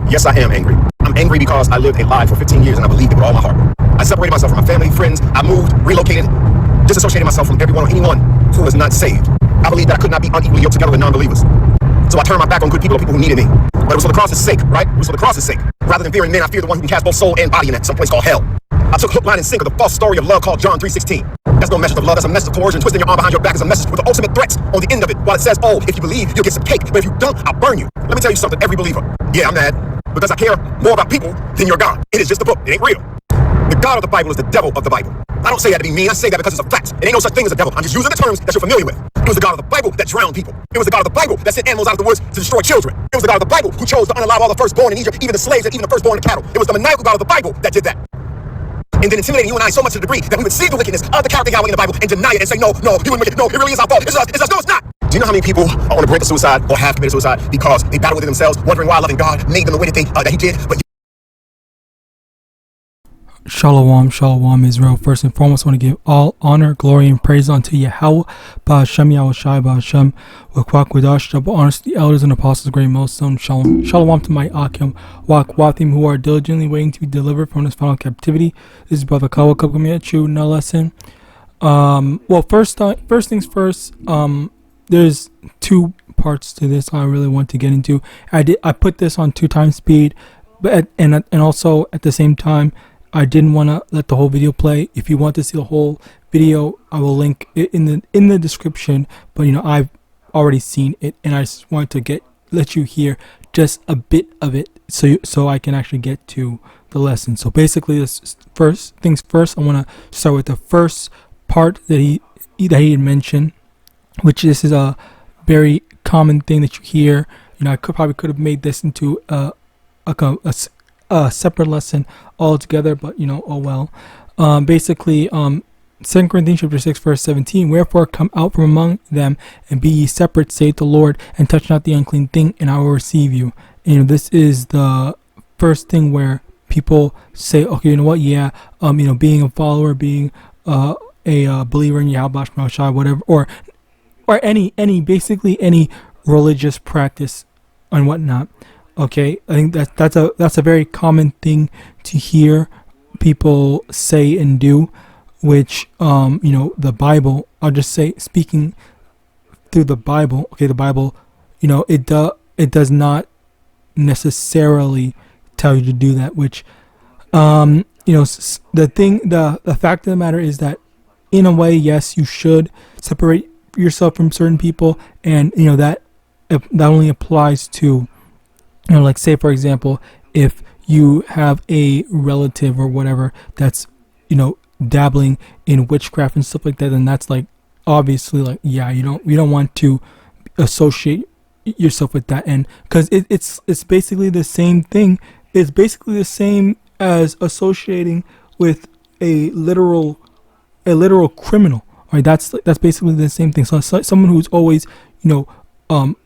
Yes, I am angry. I'm angry because I lived a lie for 15 years and I believed it with all my heart. I separated myself from my family, friends. I moved, relocated, disassociated myself from everyone or anyone who was not saved. I believed that I could not be unequally yoked together with non-believers. So I turned my back on good people or people who needed me. But it was for the cross's sake, right? It was for the cross's sake. Rather than fearing men, I feared the one who can cast both soul and body in that someplace called hell. I took hook, line, and sinker the false story of love called John 3:16. That's no message of love. That's a message of coercion. Twisting your arm behind your back is a message with the ultimate threats on the end of it. While it says, oh, if you believe, you'll get some cake. But if you don't, I'll burn you. Let me tell you something, every believer. Yeah, I'm mad because I care more about people than your God. It is just a book. It ain't real. The God of the Bible is the devil of the Bible. I don't say that to be mean. I say that because it's a fact. It ain't no such thing as a devil. I'm just using the terms that you're familiar with. It was the God of the Bible that drowned people. It was the God of the Bible that sent animals out of the woods to destroy children. It was the God of the Bible who chose to unalive all the firstborn in Egypt, even the slaves and even the firstborn in cattle. It was the maniacal God of the Bible that did that. And then intimidating you and I so much to the degree that we would see the wickedness of the character Yahweh in the Bible and deny it and say, no, he wasn't wicked. No, it really is our fault. It's us. No, it's not. Do you know how many people are on the brink of suicide or have committed suicide because they battle within themselves, wondering why loving God made them the way that he did? But Shalom, Israel. First and foremost, I want to give all honor, glory, and praise unto Yahawah, Ba'ashem, Yahawashi, Ba'ashem, with Kwakwidash, double honors to the elders and apostles, great millstone. Shalom to my Akim, Wakwathim, who are diligently waiting to be delivered from this final captivity. This is Brother Kawa coming at you, no lesson. Well, first things first, there's two parts to this I really want to get into. I put this on 2x speed, but and also at the same time, I didn't want to let the whole video play. If you want to see the whole video, I will link it in the description. But you know, I've already seen it, and I just wanted to let you hear just a bit of it, so I can actually get to the lesson. So basically, this first things first. I want to start with the first part that he had mentioned, which this is a very common thing that you hear. You know, I probably could have made this into a separate lesson altogether, but you know, oh well. Basically, 2 Corinthians chapter 6 verse 17, wherefore come out from among them and be ye separate, saith the Lord, and touch not the unclean thing, and I will receive you. And, you know, this is the first thing where people say, okay, you know what, yeah, you know, being a follower, being a believer in YAHAWASHI, whatever, or basically any religious practice and whatnot. Okay, I think that's a very common thing to hear people say and do, which you know, the Bible, I'll just say, speaking through the Bible, okay, the Bible, you know, it does not necessarily tell you to do that, which you know, the fact of the matter is that in a way, yes, you should separate yourself from certain people, and you know, that only applies to, you know, like say for example, if you have a relative or whatever that's, you know, dabbling in witchcraft and stuff like that, then that's like obviously like, yeah, you don't want to associate yourself with that, and because it's basically the same thing. It's basically the same as associating with a literal criminal. Right? That's basically the same thing. So someone who's always, you know,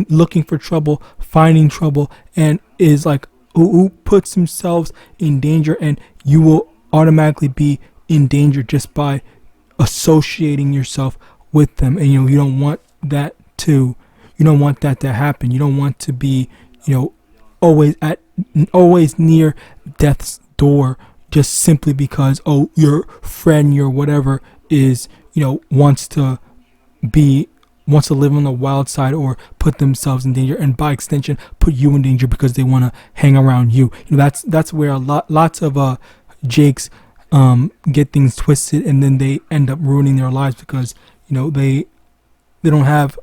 looking for trouble, finding trouble, and is like who puts themselves in danger, and you will automatically be in danger just by associating yourself with them. And you know, you don't want that to happen. You don't want to be, you know, always near death's door just simply because, oh, your friend, your whatever is, you know, wants to live on the wild side or put themselves in danger, and by extension put you in danger because they want to hang around you. You know, that's where lots of jakes get things twisted, and then they end up ruining their lives because, you know, they don't have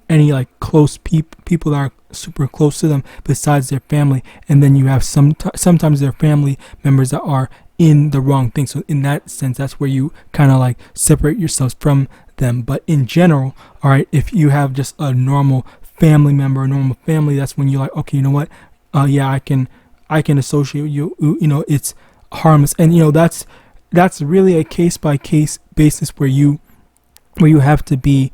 any like close people that are super close to them besides their family, and then you have sometimes their family members that are in the wrong thing. So in that sense, that's where you kind of like separate yourselves from them. But in general, all right, if you have just a normal family member, a normal family, that's when you're like, okay, you know what, yeah, I can associate with you. You know, it's harmless. And you know, that's really a case by case basis where you have to be,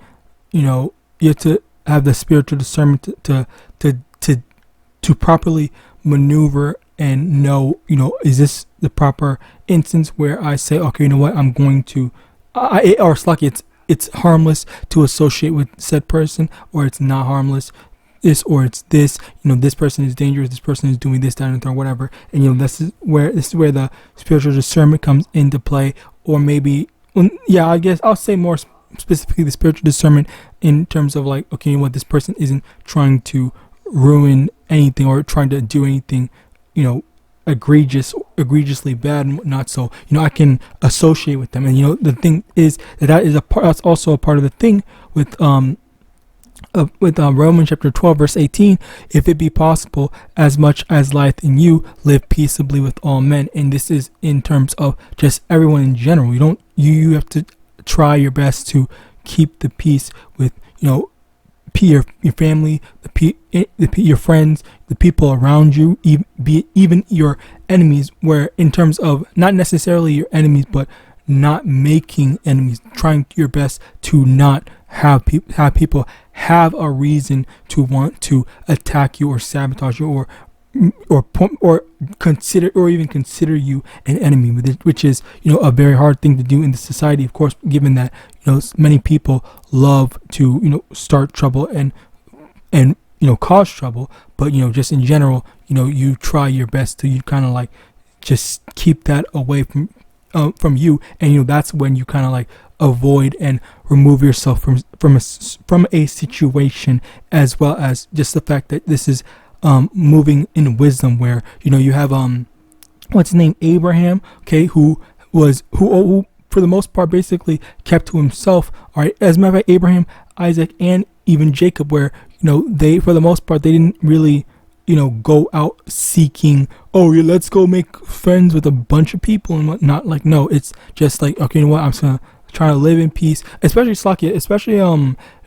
you know, you have to have the spiritual discernment to properly maneuver and know, you know, is this the proper instance where I say, okay, you know what, I'm going to, or it's like it's harmless to associate with said person, or it's not harmless this or it's this. This person is dangerous. This person is doing this, that, and the third, whatever. And this is where the spiritual discernment comes into play, or maybe, I guess I'll say more specifically the spiritual discernment in terms of like, okay, this person isn't trying to ruin anything or trying to do anything, egregiously bad and whatnot. So I can associate with them, and the thing is that is that's also a part of the thing with Romans chapter 12 verse 18. If it be possible, as much as lieth in you, live peaceably with all men. And this is in terms of just everyone in general. You have to try your best to keep the peace with your family, your friends, the people around you, even your enemies, where in terms of not necessarily your enemies, but not making enemies, trying your best to not have people have a reason to want to attack you or sabotage you or consider you an enemy, which is a very hard thing to do in the society, of course, given that many people love to start trouble and cause trouble. But just in general, you try your best to kind of like just keep that away from you, and that's when you kind of like avoid and remove yourself from a situation, as well as just the fact that this is moving in wisdom, where you have what's his name, Abraham, okay, who for the most part basically kept to himself. All right, as a matter of fact, Abraham, Isaac, and even Jacob, where they, for the most part, they didn't really go out seeking, let's go make friends with a bunch of people and whatnot. Like, no, it's just like, okay, I'm just gonna try to live in peace, especially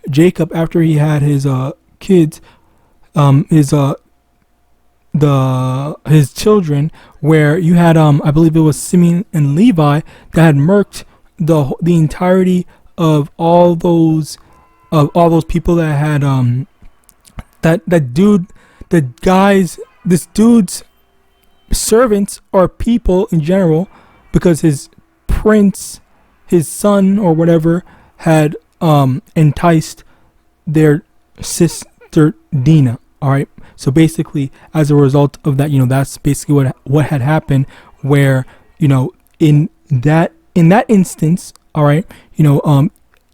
Jacob, after he had his kids, his children, where you had I believe it was Simeon and Levi that had murked the entirety of all those people that had this dude's servants or people in general, because his son or whatever had enticed their sister Dinah. All right, so basically, as a result of that, that's basically what had happened, where in that instance, all right,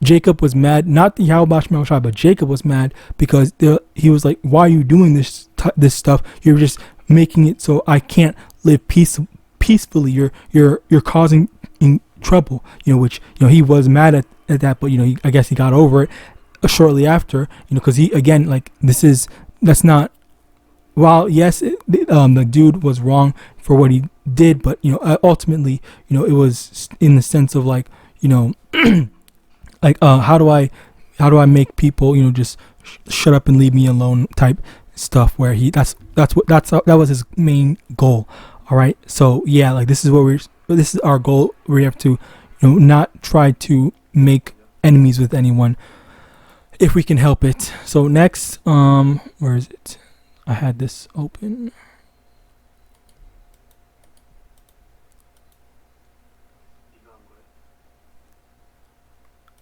Jacob was mad, not the YAHAWASHI, but Jacob was mad because he was like, why are you doing this stuff? You're just making it so I can't live peacefully. You're causing trouble, which he was mad at that, but I guess he got over it shortly after, because he, again, like, that's not, while yes, the dude was wrong for what he did, but ultimately, it was in the sense of like, like, how do I make people this shut up and leave me alone type stuff, where that was his main goal. All right, so yeah, like, this is our goal. We have to not try to make enemies with anyone if we can help it. So next, where is it? I had this open.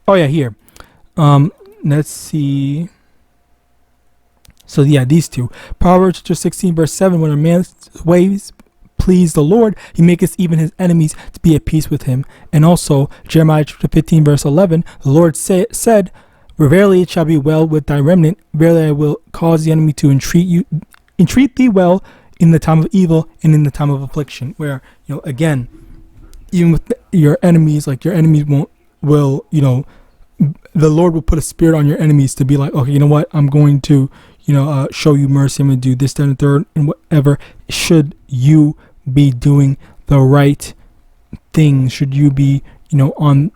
Oh yeah, here. Let's see. So yeah, these two. Proverbs 16 verse 7. When a man's ways please the Lord, he maketh even his enemies to be at peace with him. And also Jeremiah 15 verse 11. The Lord said, verily it shall be well with thy remnant. Verily I will cause the enemy to entreat thee well in the time of evil and in the time of affliction. Where again, even with your enemies, like, your enemies will the Lord will put a spirit on your enemies to be like, okay, what, I'm going to show you mercy. I'm going to do this, that, and the third, and whatever. Should you be doing the right thing? Should you be on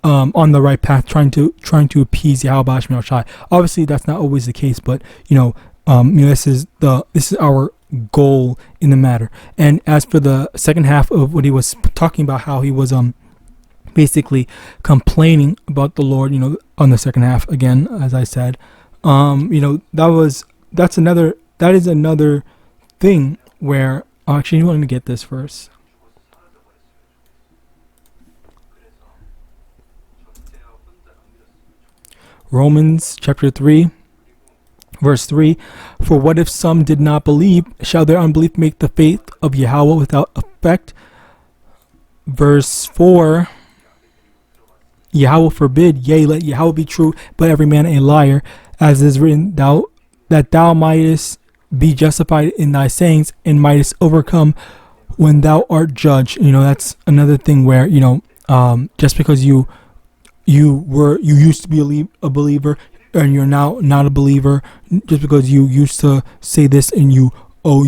the right path, trying to appease YAHAWASHI? Obviously that's not always the case, but this is our goal in the matter. And as for the second half of what he was talking about, how he was basically complaining about the Lord, on the second half, again, as I said, that is another thing where, actually, let me get this first. Romans chapter 3 Verse 3, for what if some did not believe? Shall their unbelief make the faith of Yahweh without effect? Verse 4, Yahweh forbid, yea, let Yahweh be true, but every man a liar, as is written, that thou mightest be justified in thy sayings, and mightest overcome when thou art judged. That's another thing where, just because you used to be a believer, and you're now not a believer, just because you used to say this and you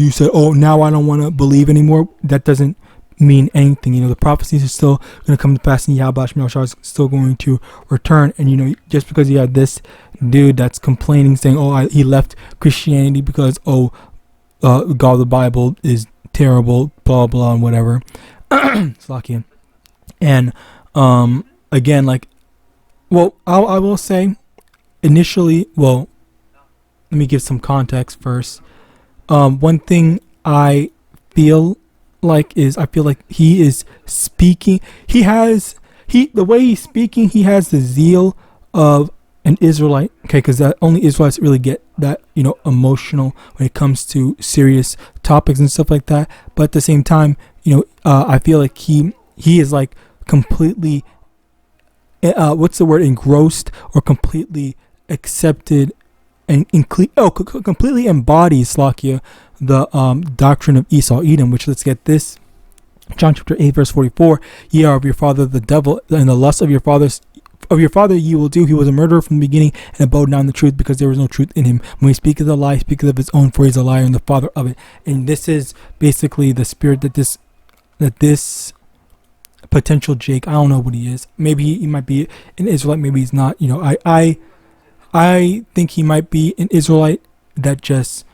said, now I don't want to believe anymore, that doesn't mean anything. The prophecies are still going to come to pass, and YAHAWASHI is still going to return. And just because you have this dude that's complaining, saying, he left Christianity because God of the Bible is terrible, blah blah and whatever. Slakia. And again, I will say initially, let me give some context first. One thing I feel like he is speaking, the way he's speaking, he has the zeal of an Israelite, okay, because that only Israelites really get that, emotional when it comes to serious topics and stuff like that. But at the same time, I feel like he is like completely engrossed, or completely accepted and completely embodies, Slakia, the doctrine of Esau, Edom, which, let's get this. John chapter 8 verse 44, ye are of your father the devil, and the lust of your father ye will do. He was a murderer from the beginning, and abode not in the truth, because there was no truth in him. When he speaketh a lie, he speaketh of his own, for he is a liar and the father of it. And this is basically the spirit that this potential Jake, I don't know what he is. Maybe he might be an Israelite, maybe he's not. I think he might be an Israelite that just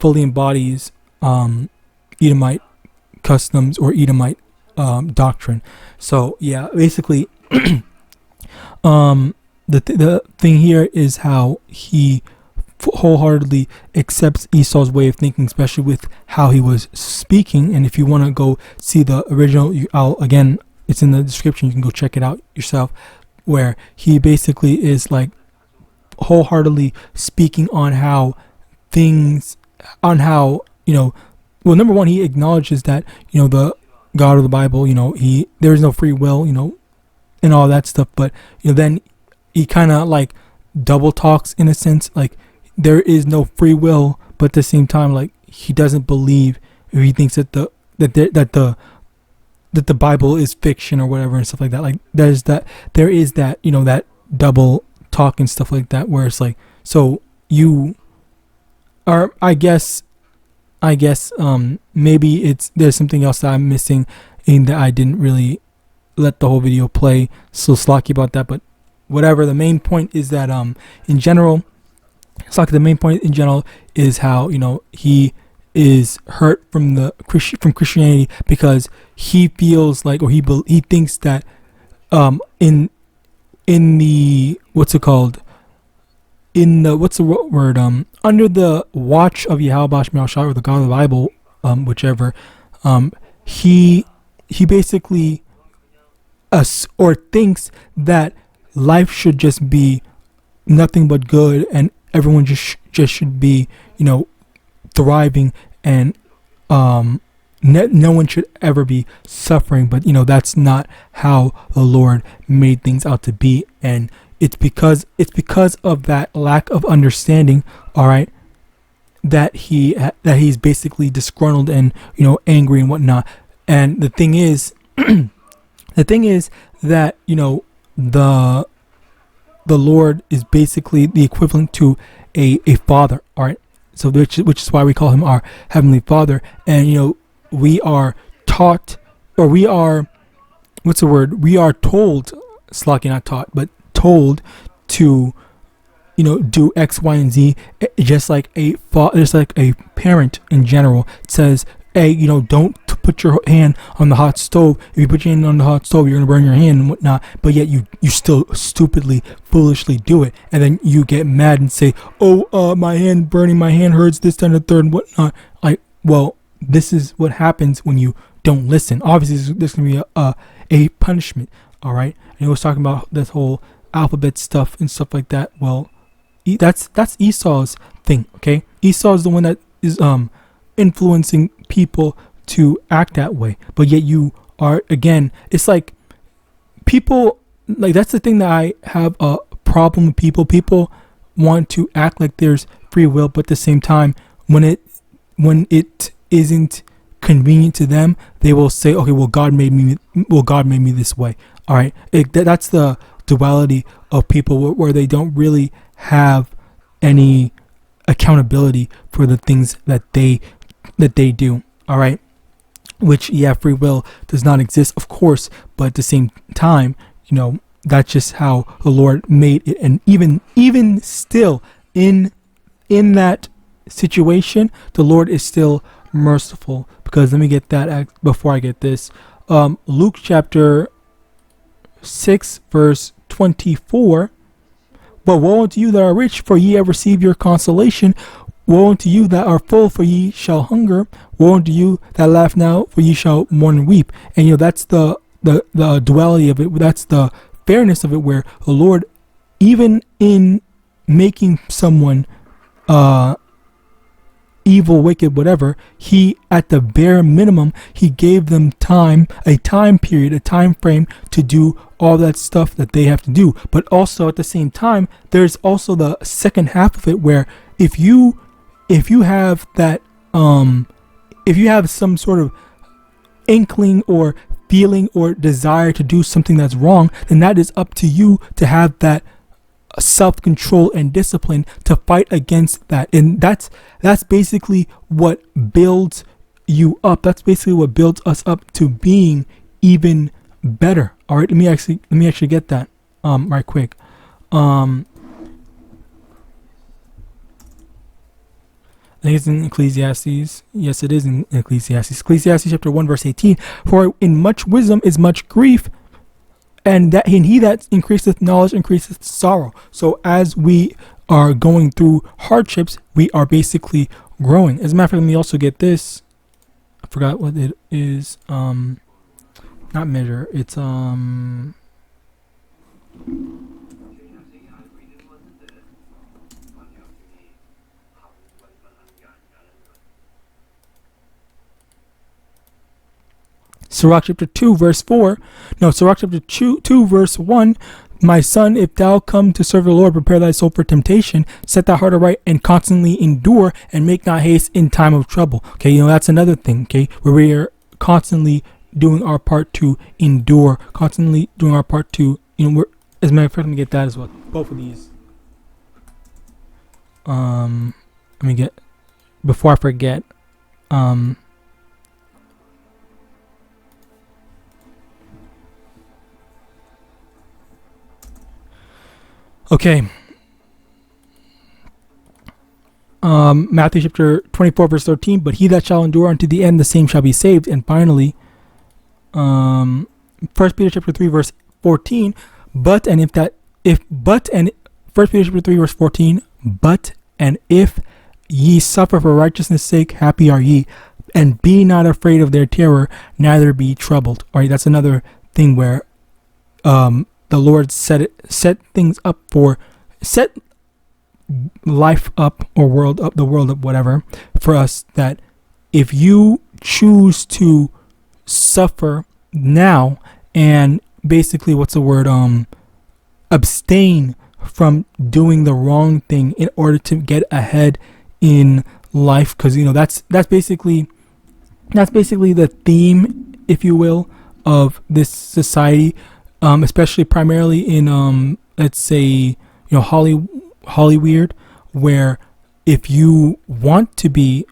fully embodies Edomite customs or Edomite doctrine. So yeah, basically, the thing here is how he wholeheartedly accepts Esau's way of thinking, especially with how he was speaking. And if you want to go see the original, again, it's in the description, you can go check it out yourself, where he basically is like wholeheartedly speaking on how number one, he acknowledges that the God of the Bible, there is no free will, and all that stuff. But then he kind of like double talks in a sense, like there is no free will, but at the same time, like he doesn't believe, or he thinks that the Bible is fiction or whatever and stuff like that. Like there is that that double talk and stuff like that, where it's like, so you are, I guess maybe there's something else that I'm missing in that I didn't really let the whole video play, so slacky about that. But whatever, the main point is that in general, the main point in general is how he is hurt from Christianity, because he feels like, or he thinks that in the under the watch of YAHAWASHI, or the God of the Bible, whichever, he basically or thinks that life should just be nothing but good, and everyone just should be thriving, and no one should ever be suffering. But that's not how the Lord made things out to be, and it's because of that lack of understanding, all right, that he's basically disgruntled and angry and whatnot. And the thing is that the Lord is basically the equivalent to a father, all right. So which is why we call him our Heavenly Father. And we are taught, or we are told, Slocky, not taught, but told to do X, Y, and Z, just like a parent in general says, hey, don't put your hand on the hot stove. If you put your hand on the hot stove, you're gonna burn your hand and whatnot. But yet you still stupidly, foolishly do it, and then you get mad and say, my hand burning, my hand hurts, this, that, and the third, and whatnot. Well, this is what happens when you don't listen. Obviously, there's gonna be a punishment. All right, and he was talking about this whole alphabet stuff and stuff like that. Well, that's Esau's thing. Okay, Esau is the one that is influencing people to act that way, but yet you are, again, it's like people, like, that's the thing that I have a problem with. People want to act like there's free will, but at the same time, when it isn't convenient to them, they will say, okay, well, God made me this way. All right, that's the duality of people, where they don't really have any accountability for the things that they do. All right, which, yeah, free will does not exist, of course, but at the same time, that's just how the Lord made it. And even still, in that situation, the Lord is still merciful. Because let me get that before I get this. Luke chapter 6 verse 24. But woe unto you that are rich, for ye have received your consolation. Woe unto you that are full, for ye shall hunger. Woe unto you that laugh now, for ye shall mourn and weep. And that's the duality of it. That's the fairness of it, where the Lord, even in making someone evil, wicked, whatever, he, at the bare minimum, he gave them a time period, a time frame to do all that stuff that they have to do. But also at the same time, there's also the second half of it, where if you have that, if you have some sort of inkling or feeling or desire to do something that's wrong, then that is up to you to have that self-control and discipline to fight against that. And that's basically what builds you up. That's basically what builds us up to being even better. All right, let me actually get that right quick. I think it's in Ecclesiastes. Yes, it is in Ecclesiastes. Ecclesiastes chapter 1 verse 18. For in much wisdom is much grief, and he that increaseth knowledge increaseth sorrow. So as we are going through hardships, we are basically growing. As a matter of fact, let me also get this. I forgot what it is. Not measure. It's Sirach chapter 2 verse 4. No, Sirach chapter 2 verse 1. My son, if thou come to serve the Lord, prepare thy soul for temptation, set thy heart aright, and constantly endure, and make not haste in time of trouble. Okay, that's another thing, okay, where we are constantly doing our part to endure, constantly doing our part to, we're, as a matter of fact, let me get that as well. Both of these. Let me get, before I forget, okay. Matthew chapter 24 verse 13. But he that shall endure unto the end, the same shall be saved. And finally, 1 Peter chapter 3 verse 14. But and if 1 Peter chapter 3 verse 14. But and if ye suffer for righteousness' sake, happy are ye, and be not afraid of their terror, neither be troubled. All right, that's another thing where the Lord set life up, or world up, the world up, whatever, for us, that if you choose to suffer now and basically, abstain from doing the wrong thing in order to get ahead in life, because that's basically the theme, if you will, of this society, especially primarily in let's say Hollywood, where if you want to be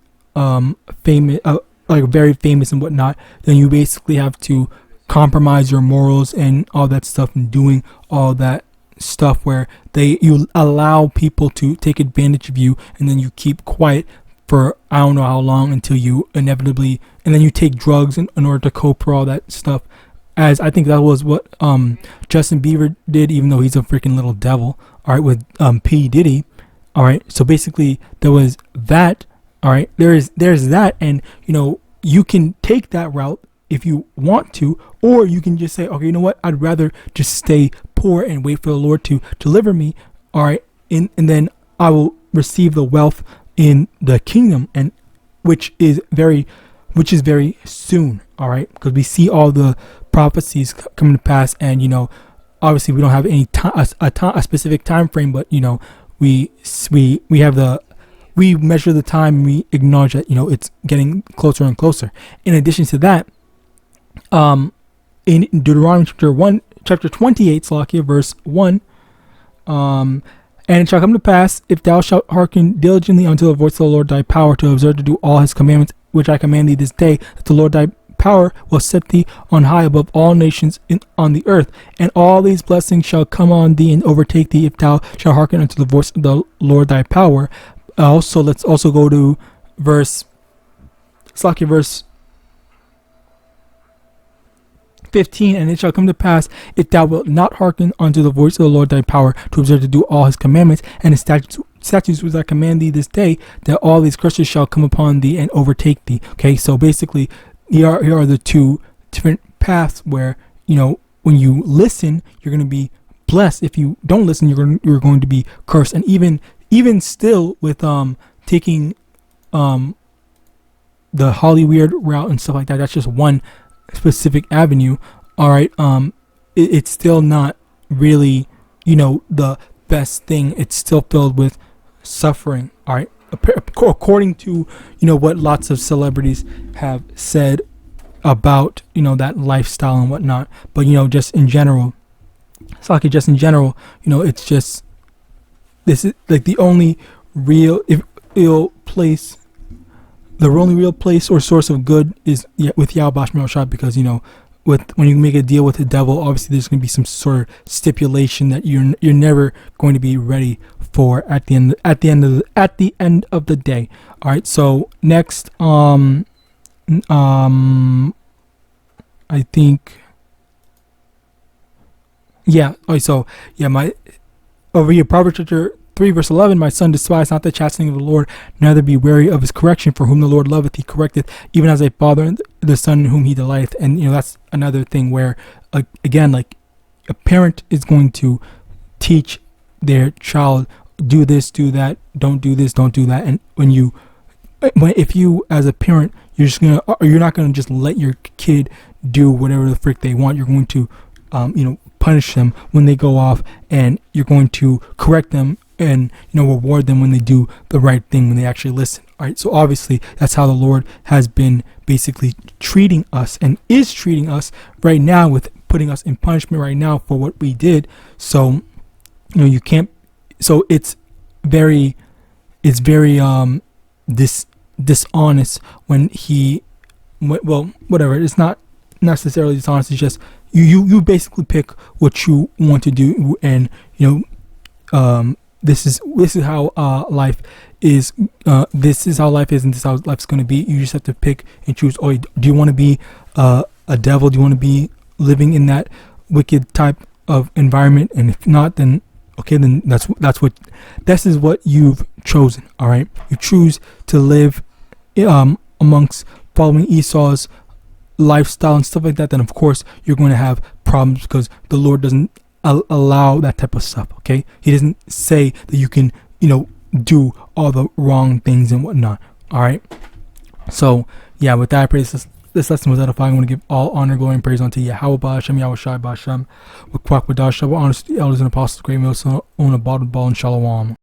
famous, like very famous and whatnot, then you basically have to compromise your morals and all that stuff, and doing all that stuff where you allow people to take advantage of you, and then you keep quiet for I don't know how long until you inevitably, and then you take drugs in order to cope for all that stuff. As I think that was what Justin Bieber did, even though he's a freaking little devil. All right, with P. Diddy. All right, so basically there was that. All right, there's that, and you can take that route if you want to, or you can just say, okay, you know what? I'd rather just stay poor and wait for the Lord to deliver me. All right, and then I will receive the wealth in the kingdom, and which is very soon. All right, because we see all the prophecies coming to pass, and obviously we don't have any a specific time frame, but we measure the time, and we acknowledge that it's getting closer and closer. In addition to that, in Deuteronomy chapter 28, Salakia, verse 1, and it shall come to pass, if thou shalt hearken diligently unto the voice of the Lord thy power, to observe to do all his commandments which I command thee this day, that the Lord thy power will set thee on high above all nations on the earth, and all these blessings shall come on thee and overtake thee, if thou shalt hearken unto the voice of the Lord thy power. Also, let's also go to verse 15, and it shall come to pass, if thou wilt not hearken unto the voice of the Lord thy power, to observe to do all his commandments and his statutes which I command thee this day, that all these curses shall come upon thee and overtake thee. Okay, so basically, here are the two different paths where when you listen, you're going to be blessed. If you don't listen, you're going to be cursed. And even still with taking the Hollywood route and stuff like that, that's just one specific avenue. All right, it's still not really the best thing. It's still filled with suffering. All right, according to what lots of celebrities have said about that lifestyle and whatnot. But just in general, it's just, this is like the only real place. The only real place or source of good is with YAHAWAH, because when you make a deal with the devil, obviously there's going to be some sort of stipulation that you're never going to be ready for at the end of the day. All right. So next, I think, my over here, Proverbs chapter 3 verse 11, my son, despise not the chastening of the Lord, neither be weary of his correction, for whom the Lord loveth he correcteth, even as a father the son in whom he delighteth. And that's another thing where again, like, a parent is going to teach their child, do this, do that, don't do this, don't do that. And if you as a parent, you're not gonna just let your kid do whatever the frick they want. You're going to punish them when they go off, and you're going to correct them and reward them when they do the right thing, when they actually listen. All right, so obviously that's how the Lord has been basically treating us, and is treating us right now, with putting us in punishment right now for what we did. So you can't, so it's very dishonest when whatever, it's not necessarily dishonest, it's just you basically pick what you want to do, and this is how life is. This is how life is, and this is how life's going to be. You just have to pick and choose. Oh, do you want to be a devil? Do you want to be living in that wicked type of environment? And if not, then okay, then this is what you've chosen. All right, you choose to live amongst following Esau's lifestyle and stuff like that, then of course you're going to have problems, because the Lord doesn't allow that type of stuff. Okay, he doesn't say that you can do all the wrong things and whatnot. All right, so yeah, with that, I pray this lesson was edifying. I want to give all honor, glory, and praise unto Yahawah, Hashem, Yahawashi, Hashem, with Kwak, with Dash, honor to the elders and apostles, great meals on a bottom ball, and Shalom.